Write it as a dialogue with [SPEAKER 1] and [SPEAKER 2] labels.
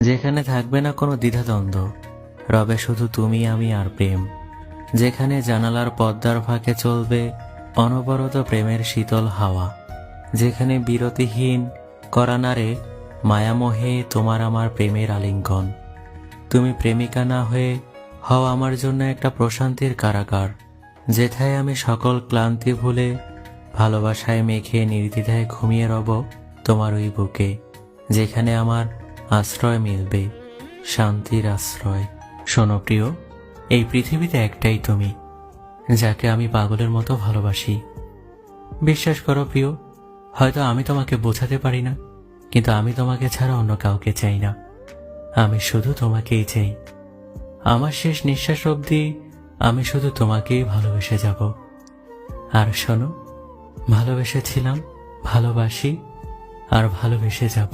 [SPEAKER 1] যেখানে থাকবে না কোনো দ্বিধাদ্বন্দ্ব, রবে শুধু তুমি আমি আর প্রেম। যেখানে জানালার পর্দার ফাঁকে চলবে অনবরত প্রেমের শীতল হাওয়া। যেখানে বিরতিহীন করা নারে মায়ামোহে তোমার আমার প্রেমের আলিঙ্গন। তুমি প্রেমিকা না হয়ে হও আমার জন্য একটা প্রশান্তির কারাগার, যেথায় আমি সকল ক্লান্তি ভুলে ভালোবাসায় মেখে নির্দ্বিধায় ঘুমিয়ে রব তোমার ওই বুকে। যেখানে আমার আশ্রয় মিলবে, শান্তির আশ্রয়। শোনো প্রিয়, এই পৃথিবীতে একটাই তুমি, যাকে আমি পাগলের মতো ভালোবাসি। বিশ্বাস করো প্রিয়, হয়তো আমি তোমাকে বোঝাতে পারি না, কিন্তু আমি তোমাকে ছাড়া অন্য কাউকে চাই না। আমি শুধু তোমাকেই চাই। আমার শেষ নিঃশ্বাস অবধি আমি শুধু তোমাকেই ভালোবেসে যাব। আর শোনো, ভালোবেসেছিলাম, ভালোবাসি আর ভালোবেসে যাব।